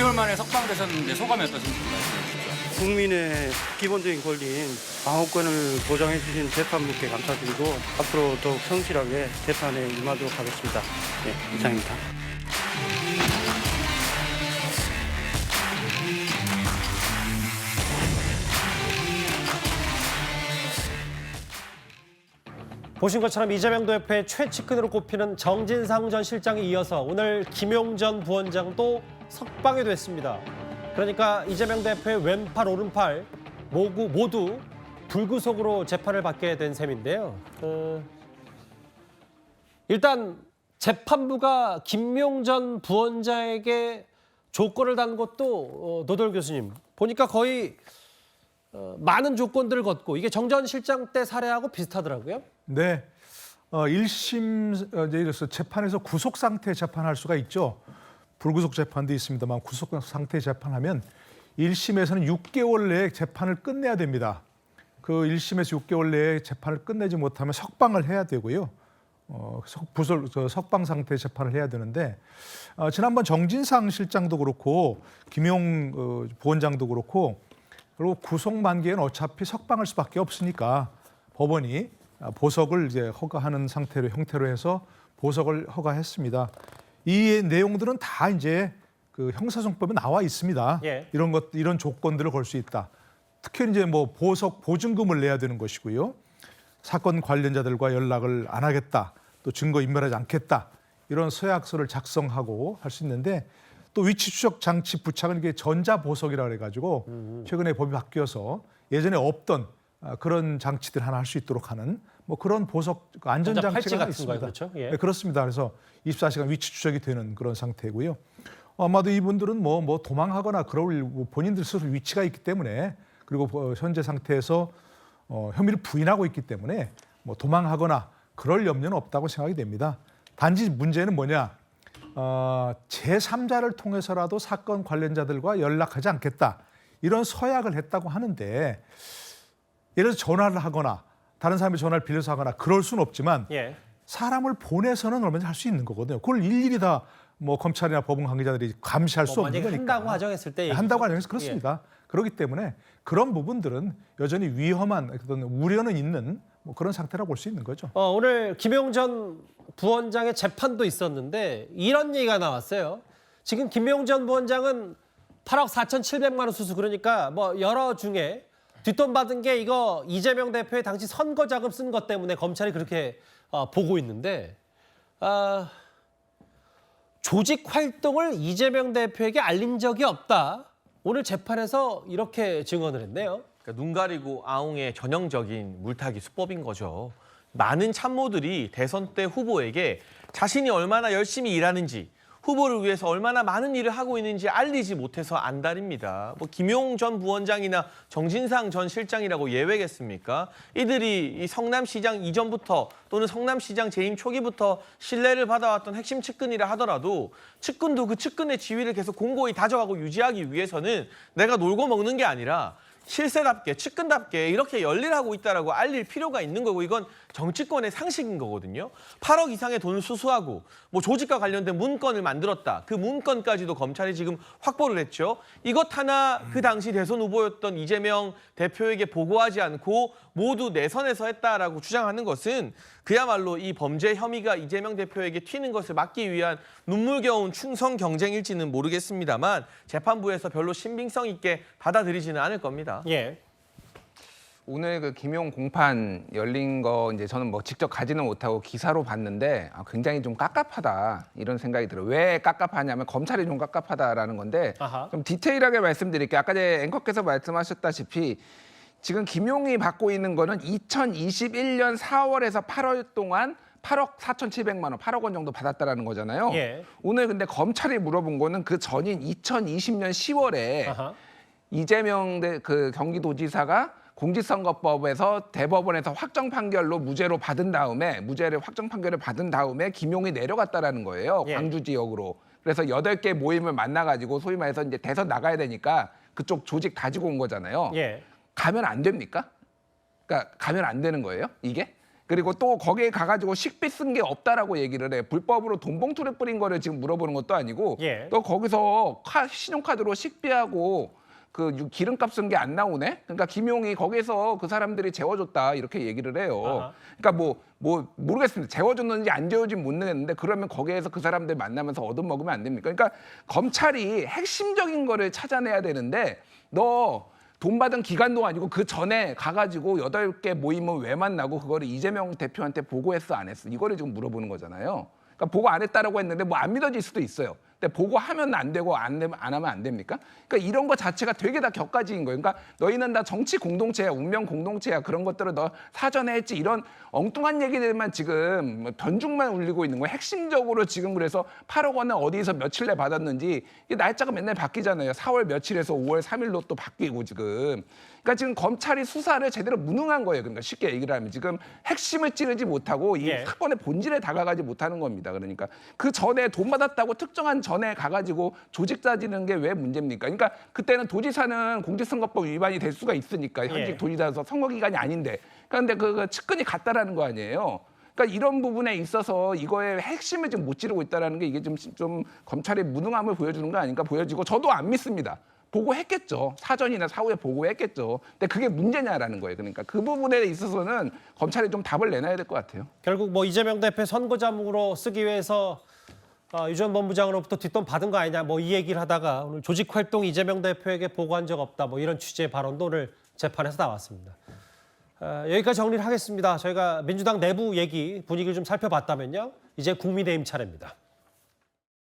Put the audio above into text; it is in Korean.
6개월 만에 석방되셨는데 소감이 어떠신지 말씀해 주시죠. 국민의 기본적인 권리인 방어권을 보장해 주신 재판부께 감사드리고 앞으로 더욱 성실하게 재판에 임하도록 하겠습니다. 네, 이상입니다. 보신 것처럼 이재명 대표의 최측근으로 꼽히는 정진상 전 실장에 이어서 오늘 김용 전 부원장도 석방이 됐습니다. 그러니까 이재명 대표의 왼팔 오른팔 모두 불구속으로 재판을 받게 된 셈인데요. 일단 재판부가 김용 전 부원장에게 조건을 단 것도 노돌 교수님 보니까 거의 많은 조건들을 걷고 이게 정 전 실장 때 사례하고 비슷하더라고요. 네, 1심 이래서 재판에서 구속 상태 재판할 수가 있죠. 불구속 재판도 있습니다만 구속 상태 재판하면 1심에서는 6개월 내에 재판을 끝내야 됩니다. 그 1심에서 6개월 내에 재판을 끝내지 못하면 석방을 해야 되고요. 석방 상태 재판을 해야 되는데 지난번 정진상 실장도 그렇고 김용 부원장도 그렇고 그리고 구속 만기에는 어차피 석방할 수밖에 없으니까 법원이 보석을 이제 허가하는 형태로 해서 보석을 허가했습니다. 이 내용들은 다 이제 그 형사소송법에 나와 있습니다. 예. 이런 조건들을 걸 수 있다. 특히 이제 뭐 보석 보증금을 내야 되는 것이고요. 사건 관련자들과 연락을 안 하겠다. 또 증거 인멸하지 않겠다. 이런 서약서를 작성하고 할 수 있는데 또 위치 추적 장치 부착은 이게 전자보석이라고 해가지고 최근에 법이 바뀌어서 예전에 없던 그런 장치들 하나 할 수 있도록 하는 뭐 그런 보석 안전장치가 있습니다. 그렇죠? 예. 네, 그렇습니다. 그래서 24시간 위치 추적이 되는 그런 상태고요. 아마도 이분들은 뭐 도망하거나 그럴 본인들 스스로 위치가 있기 때문에 그리고 현재 상태에서 혐의를 부인하고 있기 때문에 뭐 도망하거나 그럴 염려는 없다고 생각이 됩니다. 단지 문제는 뭐냐? 제3자를 통해서라도 사건 관련자들과 연락하지 않겠다. 이런 서약을 했다고 하는데 예를 들어서 전화를 하거나 다른 사람이 전화를 빌려서 하거나 그럴 수는 없지만 예. 사람을 보내서는 얼마든지 할 수 있는 거거든요. 그걸 일일이 다 뭐 검찰이나 법원 관계자들이 감시할 수 없는 만약에 거니까. 한다고 하정했을 때 한다고 하정해서 그렇습니다. 그렇기 때문에 그런 부분들은 여전히 위험한 어떤 우려는 있는 뭐 그런 상태라고 볼 수 있는 거죠. 오늘 김용 전 부원장의 재판도 있었는데 이런 얘기가 나왔어요. 지금 김용 전 부원장은 8억 4,700만 원 수수 그러니까 뭐 여러 중에 뒷돈 받은 게 이거 이재명 대표의 당시 선거 자금 쓴 것 때문에 검찰이 그렇게 보고 있는데 조직 활동을 이재명 대표에게 알린 적이 없다. 오늘 재판에서 이렇게 증언을 했네요. 그러니까 눈 가리고 아웅의 전형적인 물타기 수법인 거죠. 많은 참모들이 대선 때 후보에게 자신이 얼마나 열심히 일하는지 후보를 위해서 얼마나 많은 일을 하고 있는지 알리지 못해서 안달입니다. 뭐 김용 전 부원장이나 정진상 전 실장이라고 예외겠습니까? 이들이 이 성남시장 이전부터 또는 성남시장 재임 초기부터 신뢰를 받아왔던 핵심 측근이라 하더라도 측근도 그 측근의 지위를 계속 공고히 다져가고 유지하기 위해서는 내가 놀고 먹는 게 아니라 실세답게 측근답게 이렇게 열일하고 있다라고 알릴 필요가 있는 거고 이건 정치권의 상식인 거거든요. 8억 이상의 돈을 수수하고 뭐 조직과 관련된 문건을 만들었다. 그 문건까지도 검찰이 지금 확보를 했죠. 이것 하나 그 당시 대선 후보였던 이재명 대표에게 보고하지 않고 모두 내선에서 했다라고 주장하는 것은 그야말로 이 범죄 혐의가 이재명 대표에게 튀는 것을 막기 위한 눈물겨운 충성 경쟁일지는 모르겠습니다만 재판부에서 별로 신빙성 있게 받아들이지는 않을 겁니다. 예. 오늘 그 김용 공판 열린 거 이제 저는 뭐 직접 가지는 못하고 기사로 봤는데 굉장히 좀 깝깝하다 이런 생각이 들어요. 왜 깝깝하냐면 검찰이 좀 깝깝하다라는 건데 아하. 좀 디테일하게 말씀드릴게요. 아까 전에 앵커께서 말씀하셨다시피 지금 김용이 받고 있는 거는 2021년 4월에서 8월 동안 8억 4,700만 원, 8억 원 정도 받았다라는 거잖아요. 예. 오늘 근데 검찰이 물어본 거는 그 전인 2020년 10월에 아하. 이재명 그 경기도지사가 공직선거법에서 대법원에서 확정 판결로 무죄를 확정 판결을 받은 다음에 김용이 내려갔다라는 거예요. 예. 광주 지역으로. 그래서 8개 모임을 만나가지고 소위 말해서 이제 대선 나가야 되니까 그쪽 조직 가지고 온 거잖아요. 예. 가면 안 됩니까? 그러니까 가면 안 되는 거예요, 이게? 그리고 또 거기에 가가지고 식비 쓴 게 없다라고 얘기를 해. 불법으로 돈 봉투를 뿌린 거를 지금 물어보는 것도 아니고 예. 또 거기서 신용카드로 식비하고 그 기름값 쓴 게 안 나오네. 그러니까 김용이 거기서 그 사람들이 재워줬다 이렇게 얘기를 해요. 아하. 그러니까 뭐 모르겠습니다. 재워줬는지 안 재워줬는지 모르겠는데 그러면 거기에서 그 사람들 만나면서 얻어먹으면 안 됩니까? 그러니까 검찰이 핵심적인 거를 찾아내야 되는데 너 돈 받은 기간도 아니고 그 전에 가가지고 8개 모임을 왜 만나고 그거를 이재명 대표한테 보고했어 안 했어 이거를 지금 물어보는 거잖아요. 그러니까 보고 안 했다라고 했는데 뭐 안 믿어질 수도 있어요. 근데 보고하면 안 되고 안 하면 안 됩니까? 그러니까 이런 거 자체가 되게 다 격가지인 거예요. 그러니까 너희는 다 정치 공동체야, 운명 공동체야. 그런 것들을 너 사전에 했지. 이런 엉뚱한 얘기들만 지금 변죽만 울리고 있는 거예요. 핵심적으로 지금 그래서 8억 원을 어디서 며칠 내 받았는지 이 날짜가 맨날 바뀌잖아요. 4월 며칠에서 5월 3일로 또 바뀌고 지금. 그러니까 지금 검찰이 수사를 제대로 무능한 거예요. 그러니까 쉽게 얘기를 하면 지금 핵심을 찌르지 못하고 이 예. 사건의 본질에 다가가지 못하는 겁니다. 그러니까 그 전에 돈 받았다고 특정한 전에 가가지고 조직 짜지는 게 왜 문제입니까? 그러니까 그때는 도지사는 공직선거법 위반이 될 수가 있으니까 현직 예. 도지사에서 선거기간이 아닌데 그런데 그 측근이 같다라는 거 아니에요. 그러니까 이런 부분에 있어서 이거의 핵심을 지금 못 찌르고 있다라는 게 이게 좀 검찰의 무능함을 보여주는 거 아닌가 보여지고 저도 안 믿습니다. 보고했겠죠. 사전이나 사후에 보고했겠죠. 근데 그게 문제냐라는 거예요. 그러니까 그 부분에 있어서는 검찰이 좀 답을 내놔야 될 것 같아요. 결국 뭐 이재명 대표 선거 자문으로 쓰기 위해서 유 전 본부장으로부터 뒷돈 받은 거 아니냐 뭐 이 얘기를 하다가 오늘 조직 활동 이재명 대표에게 보고한 적 없다 뭐 이런 취지의 발언도 오늘 재판에서 나왔습니다. 여기까지 정리를 하겠습니다. 저희가 민주당 내부 얘기 분위기를 좀 살펴봤다면요. 이제 국민의힘 차례입니다.